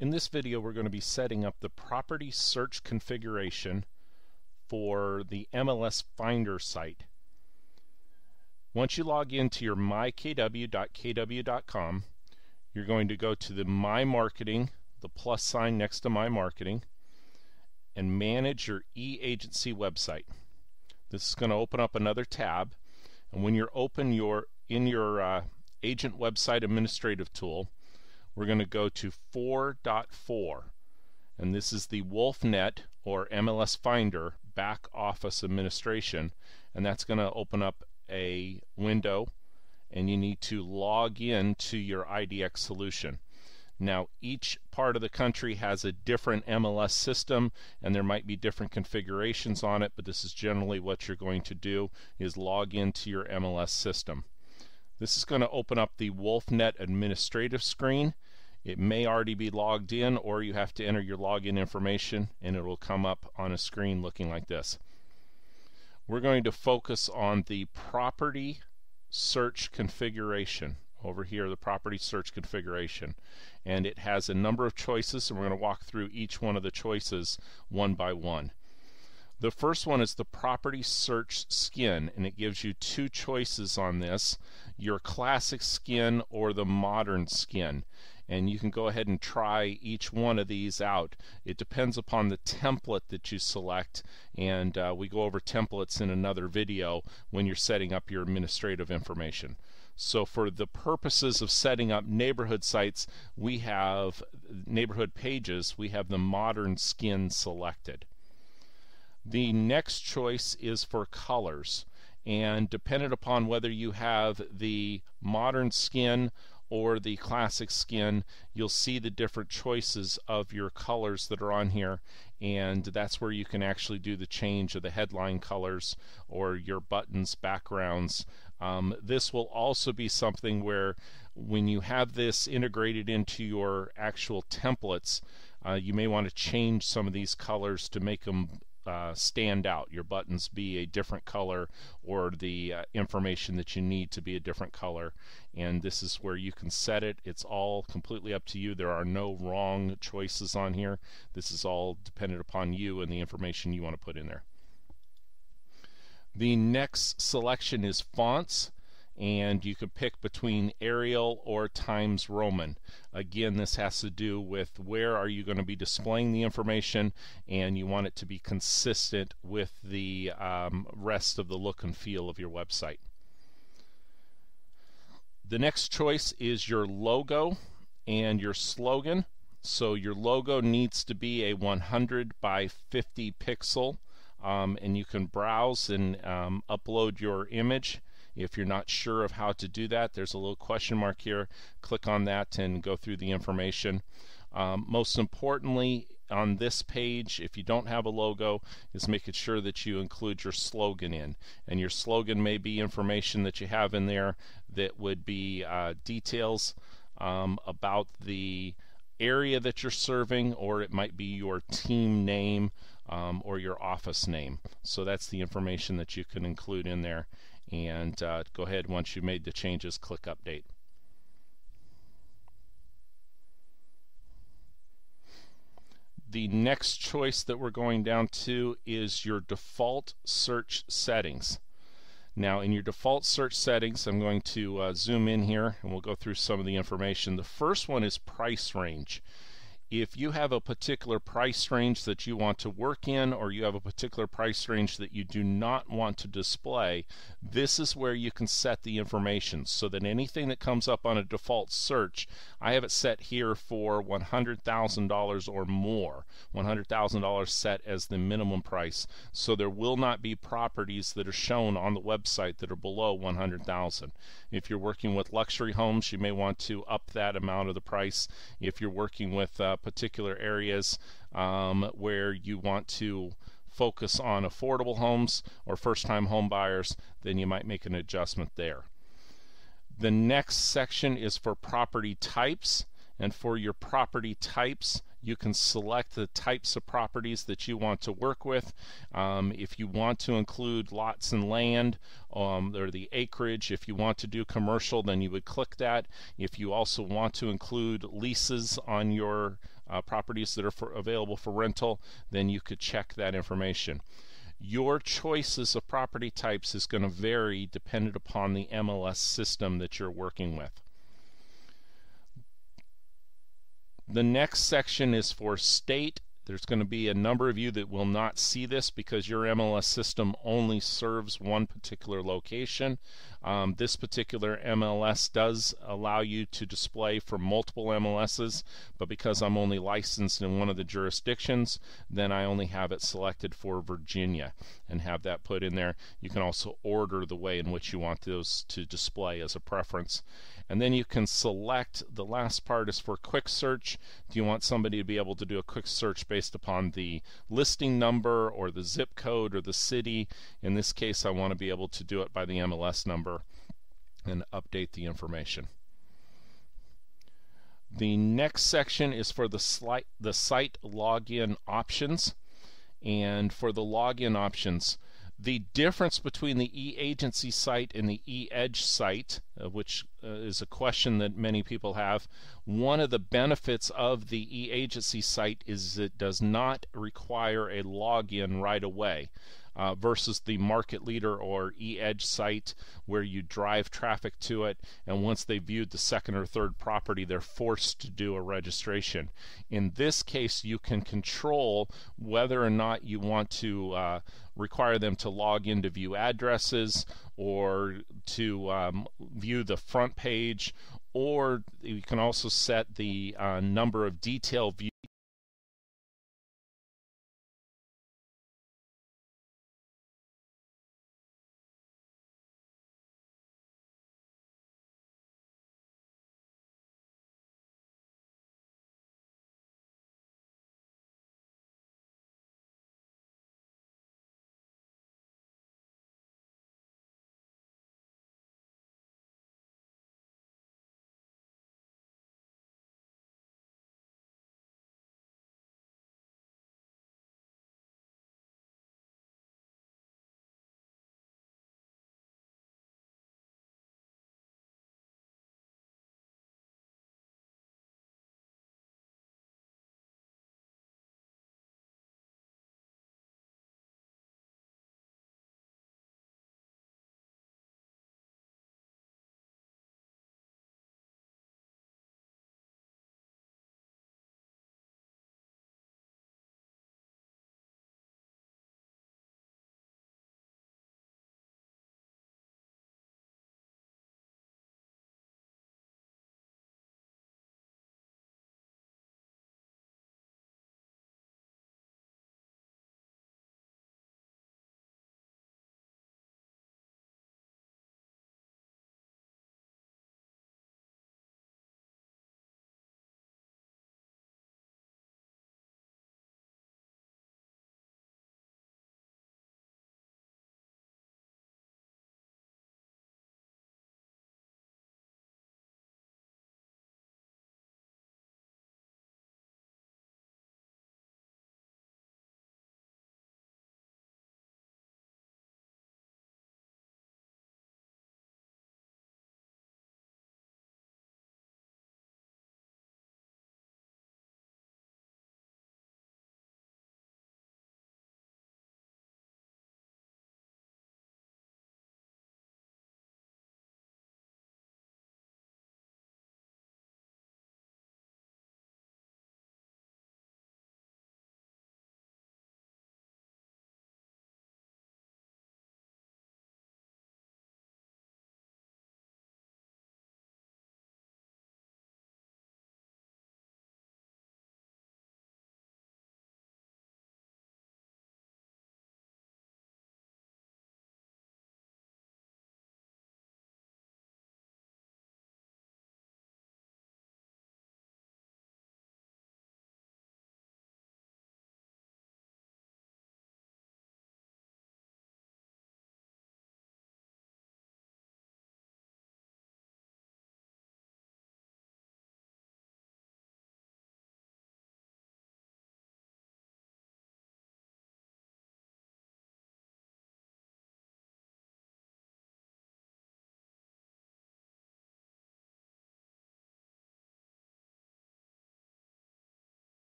In this video, we're going to be setting up the property search configuration for the MLS Finder site. Once you log into your mykw.kw.com, you're going to go to the My Marketing, the plus sign next to My Marketing, and manage your eAgentc website. This is going to open up another tab, and when you're in your Agent Website Administrative tool, we're going to go to 4.4, and this is the WolfNet or MLS Finder back office administration, and that's going to open up a window, and you need to log in to your IDX solution. Now, each part of the country has a different MLS system, and there might be different configurations on it, but this is generally what you're going to do, is log into your MLS system. This is going to open up the WolfNet administrative screen. It may already be logged in, or you have to enter your login information and it will come up on a screen looking like this. We're going to focus on the property search configuration. Over here, the property search configuration, and it has a number of choices, and we're going to walk through each one of the choices one by one. The first one is the property search skin, and it gives you two choices on this: your classic skin or the modern skin. And you can go ahead and try each one of these out. It depends upon the template that you select, and we go over templates in another video when you're setting up your administrative information. So for the purposes of setting up neighborhood sites, we have neighborhood pages, we have the modern skin selected. The next choice is for colors, and dependent upon whether you have the modern skin or the classic skin, you'll see the different choices of your colors that are on here, and that's where you can actually do the change of the headline colors or your buttons, backgrounds. This will also be something where when you have this integrated into your actual templates, you may want to change some of these colors to make them stand out. Your buttons be a different color, or the information that you need to be a different color, and this is where you can set it. It's all completely up to you. There are no wrong choices on here. This is all dependent upon you and the information you want to put in there. The next selection is fonts, and you can pick between Arial or Times Roman. Again, this has to do with where are you going to be displaying the information, and you want it to be consistent with the rest of the look and feel of your website. The next choice is your logo and your slogan. So your logo needs to be a 100 by 50 pixel, and you can browse and upload your image. If you're not sure of how to do that, there's a little question mark here. Click on that and go through the information. Most importantly, on this page, if you don't have a logo, is making sure that you include your slogan in. And your slogan may be information that you have in there that would be details about the area that you're serving, or it might be your team name or your office name. So that's the information that you can include in there. And go ahead, once you've made the changes, click Update. The next choice that we're going down to is your default search settings. Now, in your default search settings, I'm going to zoom in here and we'll go through some of the information. The first one is price range. If you have a particular price range that you want to work in, or you have a particular price range that you do not want to display, this is where you can set the information so that anything that comes up on a default search, I have it set here for $100,000 or more. $100,000 set as the minimum price. So there will not be properties that are shown on the website that are below $100,000. If you're working with luxury homes, you may want to up that amount of the price. If you're working with particular areas where you want to focus on affordable homes or first-time home buyers, then you might make an adjustment there. The next section is for property types, and for your property types, you can select the types of properties that you want to work with. If you want to include lots and land, or the acreage, if you want to do commercial, then you would click that. If you also want to include leases on your properties that are available for rental, then you could check that information. Your choices of property types is going to vary dependent upon the MLS system that you're working with. The next section is for state. There's going to be a number of you that will not see this because your MLS system only serves one particular location. This particular MLS does allow you to display for multiple MLSs, but because I'm only licensed in one of the jurisdictions, then I only have it selected for Virginia and have that put in there. You can also order the way in which you want those to display as a preference. And then you can select, the last part is for quick search. Do you want somebody to be able to do a quick search based upon the listing number or the zip code or the city? In this case, I want to be able to do it by the MLS number and update the information. The next section is for the site login options. And for the login options, the difference between the eAgentc site and the eEdge site, which is a question that many people have, one of the benefits of the eAgentc site is it does not require a login right away. Versus the market leader or eEdge site where you drive traffic to it, and once they viewed the second or third property, they're forced to do a registration. In this case, you can control whether or not you want to require them to log in to view addresses or to view the front page, or you can also set the number of detail views